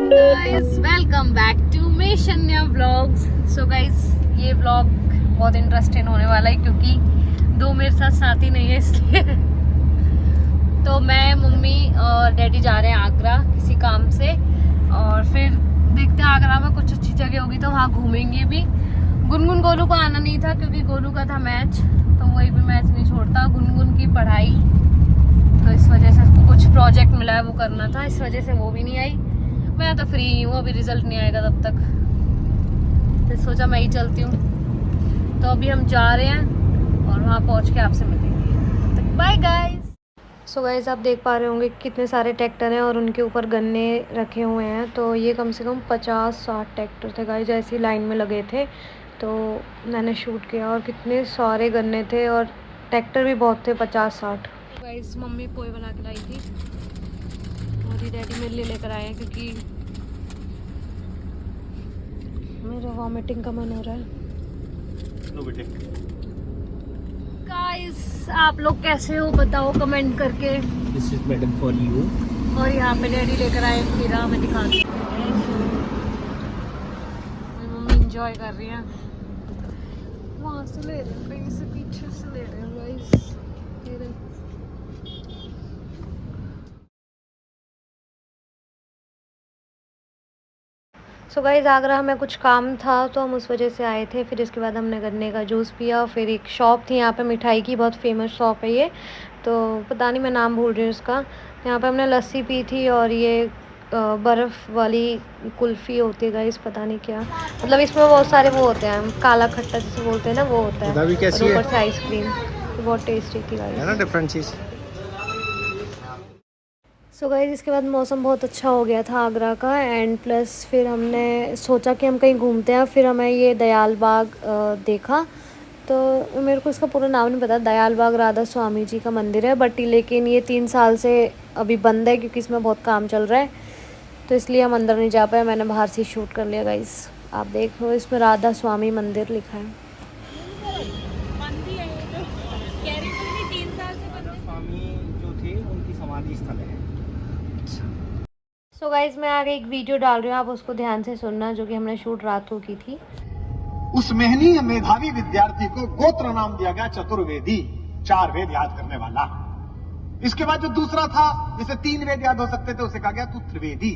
Guys welcome back to मेशन्या vlogs. So guys ये vlog बहुत इंटरेस्टिंग होने वाला है क्योंकि दो मेरे साथ साथी नहीं है, इसलिए तो मैं, मम्मी और डैडी जा रहे हैं आगरा किसी काम से, और फिर देखते हैं आगरा में कुछ अच्छी जगह होगी तो वहाँ घूमेंगे भी। गुनगुन गोलू को आना नहीं था क्योंकि गोलू का था मैच, तो वही भी मैच नहीं छोड़ता। गुनगुन की पढ़ाई, तो इस वजह से उसको कुछ प्रोजेक्ट मिला है वो करना था, इस वजह से वो भी नहीं आई। मैं तो फ्री हूँ, अभी रिजल्ट नहीं आएगा तब तक, तो सोचा मैं ही चलती हूँ। तो अभी हम जा रहे हैं और वहाँ पहुँच के आपसे मिलेंगे। तब तक बाय गाइस। सो गाइस आप देख पा रहे होंगे कितने सारे ट्रैक्टर हैं और उनके ऊपर गन्ने रखे हुए हैं। तो ये कम से कम 50-60 ट्रैक्टर थे गाइस, ऐसी लाइन में लगे थे, तो मैंने शूट किया। और कितने सारे गन्ने थे और ट्रैक्टर भी बहुत थे, 50-60। गाइस मम्मी पोहे बना के लाई थी और ये डैडी मेरे लिए लेकर आए हैं क्योंकि मेरा वॉमिटिंग का मन हो रहा है। गाइस आप लोग कैसे हो बताओ कमेंट करके। This is madam for you. और यहाँ पे डैडी लेकर आए खीरा, मैं दिखाती हूँ। मम्मी इंजॉय कर रही हैं, वहाँ से ले रहे हैं, कहीं से पीछे से ले रहे हैं गाइस। सो गाइस आगरा हमें कुछ काम था तो हम उस वजह से आए थे। फिर इसके बाद हमने गन्ने का जूस पिया। फिर एक शॉप थी यहाँ पे मिठाई की, बहुत फेमस शॉप है ये, तो पता नहीं मैं नाम भूल रही हूँ उसका। यहाँ पे हमने लस्सी पी थी और ये बर्फ़ वाली कुल्फ़ी होती है गाइस, पता नहीं क्या, मतलब इसमें बहुत सारे वो होते हैं, काला खट्टा जिसे बोलते हैं ना, वो होता है। ऊपर से आइसक्रीम, तो बहुत टेस्टी थी गाइस, डिफरेंट चीज़। सो गाइस इसके बाद मौसम बहुत अच्छा हो गया था आगरा का, एंड प्लस फिर हमने सोचा कि हम कहीं घूमते हैं। फिर हमें ये दयाल बाग देखा, तो मेरे को इसका पूरा नाम नहीं पता। दयाल बाग राधा स्वामी जी का मंदिर है, बट लेकिन ये 3 साल से अभी बंद है क्योंकि इसमें बहुत काम चल रहा है, तो इसलिए हम अंदर नहीं जा पाए। मैंने बाहर से शूट कर लिया गाइस। आप देख लो इसमें राधा स्वामी मंदिर लिखा है। सो गाइस मैं आगे एक वीडियो डाल रही हूँ, आप उसको ध्यान से सुनना, जो कि हमने शूट रात को की थी। उस मेहनीय मेधावी विद्यार्थी को गोत्र नाम दिया गया चतुर्वेदी, 4 वेद याद करने वाला। इसके बाद जो दूसरा था, जिसे 3 वेद याद हो सकते थे, उसे कहा गया तू त्रिवेदी।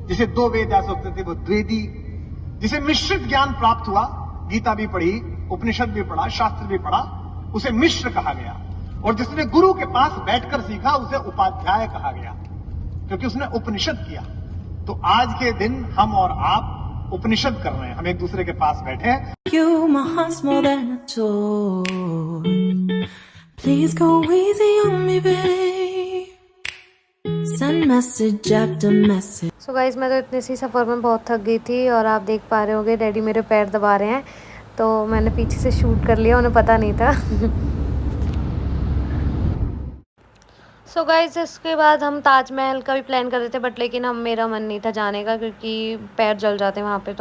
जिसे 2 वेद याद हो सकते थे वो द्वेदी। जिसे मिश्रित ज्ञान प्राप्त हुआ, गीता भी पढ़ी, उपनिषद भी पढ़ा, शास्त्र भी पढ़ा, उसे मिश्र कहा गया। और जिसने गुरु के पास बैठकर सीखा उसे उपाध्याय कहा गया, क्योंकि उसने उपनिषद किया। तो आज के दिन हम और आप उपनिषद कर रहे हैं, हम एक दूसरे के पास बैठे हैं। You, my heart's more than a toy. Please go easy on me, babe. Send message after message. So guys मैं तो इतने सी सफ़र में बहुत थक गई थी, और आप देख पा रहे होंगे डैडी मेरे पैर दबा रहे हैं, तो मैंने पीछे से शूट कर लिया, उन्हें पता नहीं था। सो गाइस इसके बाद हम ताजमहल का भी प्लान कर रहे थे, बट लेकिन मेरा मन नहीं था जाने का क्योंकि पैर जल जाते हैं वहाँ पे,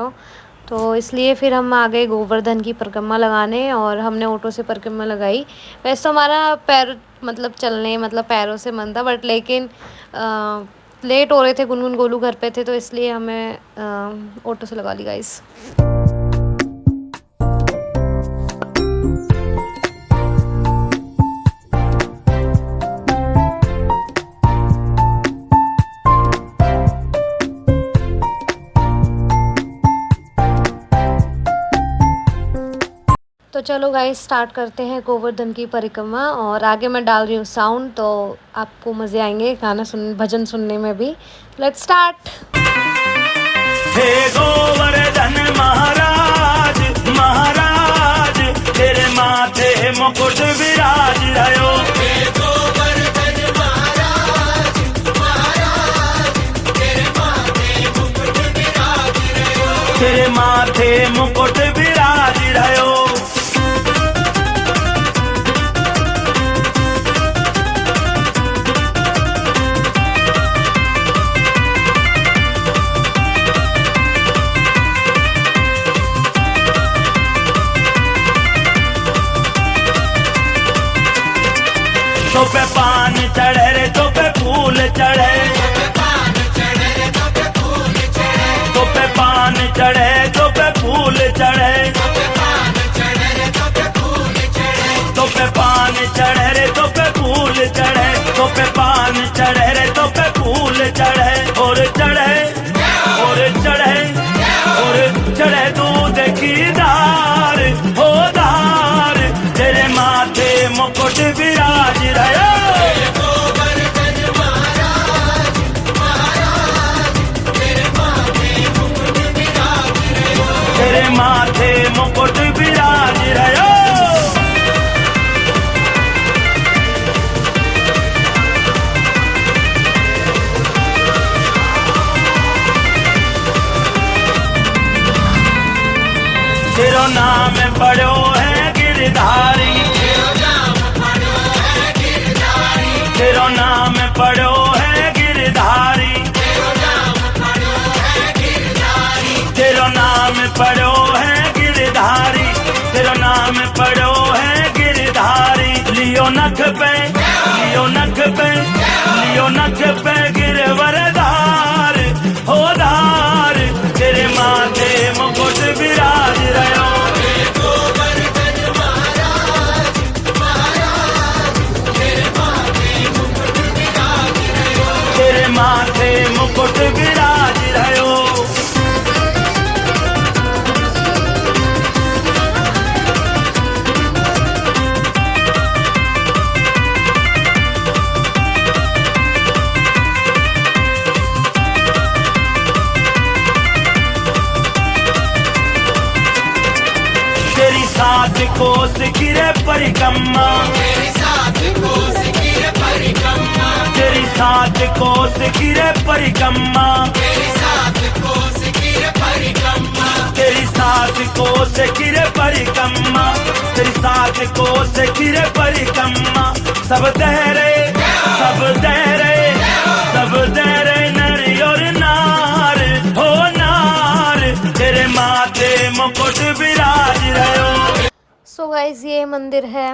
तो इसलिए फिर हम आ गए गोवर्धन की परिक्रमा लगाने, और हमने ऑटो से परिक्रमा लगाई। वैसे तो हमारा पैर मतलब चलने मतलब पैरों से मन था, बट लेकिन लेट हो रहे थे, गुनगुन गोलू घर पे थे, तो इसलिए हमें ऑटो से लगा ली गाइस। तो चलो गाइस स्टार्ट करते हैं गोवर्धन की परिक्रमा, और आगे मैं डाल रही हूँ साउंड, तो आपको मज़े आएंगे गाना भजन सुनने में भी। Let's start. हे गोवर्धन महाराज महाराज, तेरे माथे मुकुट विराज रहो। हे गोवर्धन महाराज महाराज, तेरे माथे मुकुट विराज रहो। तेरे माथे मुकुट विराज रहो। तो पे पान चढ़े रे, तो पे फूल चढ़े, तो पे पान चढ़े रे, तो पे फूल चढ़े तो पे फूल चढ़े, तो पे पान चढ़े रे तो पे फूल चढ़े, तो पे पान चढ़े रे तो पे फूल चढ़े, और चढ़े और चढ़े और चढ़े दूध की धार हो धार, तेरे माथे मुकुट विराज रहे, तेरे माथे मुकुट विराज रहे। तेरो नाम पड़ो है गिरधारी, तेरो नाम पड़ो है गिरधारी, तेरो नाम पड़ो है गिरधारी, तेरो नाम पड़ो है गिरधारी, लियो नख पे लियो नख पे लियो नख पे गिरवरधार हो धार, तेरे माथे मुकुट विराज रहो, तेरे माथे मुकुट विराज रहो। तेरी सात कोस गिरे परिक्रमा, तेरी सात कोस गिरे परिक्रमा, तेरी सात कोस गिरे परिक्रमा, तेरी सात कोस गिरे परिक्रमा, तेरी सात कोस गिरे परिक्रमा, तेरी सात कोस गिरे परिक्रमा, सब दहरे सब दहरे सब दहरे नर और नार हो नार, तेरे माथे मुकुट विराज रहो। सो गाइस ये मंदिर है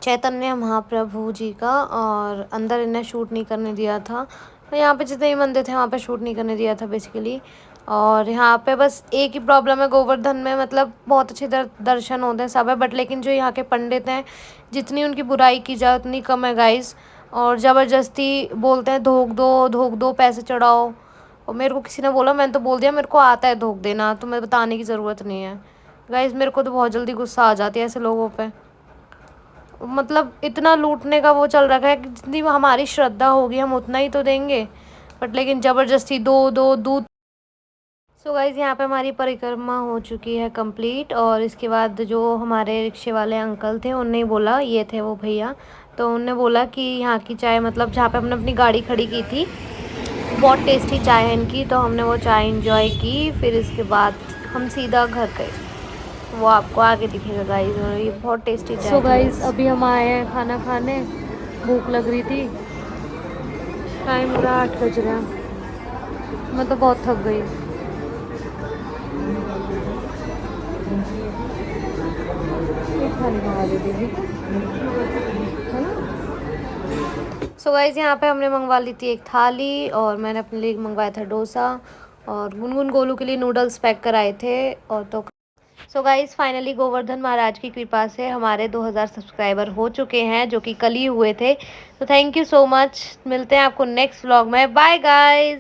चैतन्य महाप्रभु जी का, और अंदर इन्हें शूट नहीं करने दिया था, तो यहाँ पे जितने भी मंदिर थे वहाँ पे शूट नहीं करने दिया था बेसिकली। और यहाँ पे बस एक ही प्रॉब्लम है गोवर्धन में, मतलब बहुत अच्छे दर्शन होते हैं सब है, बट लेकिन जो यहाँ के पंडित हैं जितनी उनकी बुराई की जाए उतनी कम है गाइस, और ज़बरदस्ती बोलते हैं धोख दो पैसे चढ़ाओ, और मेरे को किसी ने बोला, मैंने तो बोल दिया मेरे को आता है धोख देना, तुम्हें बताने की ज़रूरत नहीं है गाइस। मेरे को तो बहुत जल्दी गुस्सा आ जाती है ऐसे लोगों पे, मतलब इतना लूटने का वो चल रखा है कि जितनी हमारी श्रद्धा होगी हम उतना ही तो देंगे, बट लेकिन ज़बरदस्ती दो दूध। सो गाइस यहाँ पे हमारी परिक्रमा हो चुकी है कंप्लीट, और इसके बाद जो हमारे रिक्शे वाले अंकल थे उनने बोला, ये थे वो भैया, तो उनने बोला कि यहाँ की चाय, मतलब जहाँ पे हमने अपनी गाड़ी खड़ी की थी, बहुत टेस्टी चाय है इनकी, तो हमने वो चाय इंजॉय की। फिर इसके बाद हम सीधा घर गए, वो आपको आगे दिखेगा गाइस, और ये बहुत टेस्टी चाय। सो गाइस अभी हम आए हैं खाना खाने, भूख लग रही थी, टाइम पूरा 8 बज रहा है, मैं तो बहुत थक गई। सो गाइस यहाँ पे हमने मंगवा ली थी एक थाली, और मैंने अपने लिए मंगवाया था डोसा, और गुनगुन गोलू के लिए नूडल्स पैक कराए थे। और तो सो गाइस फाइनली गोवर्धन महाराज की कृपा से हमारे 2000 सब्सक्राइबर हो चुके हैं, जो कि कल ही हुए थे। तो थैंक यू सो मच, मिलते हैं आपको नेक्स्ट व्लॉग में, बाय गाइस।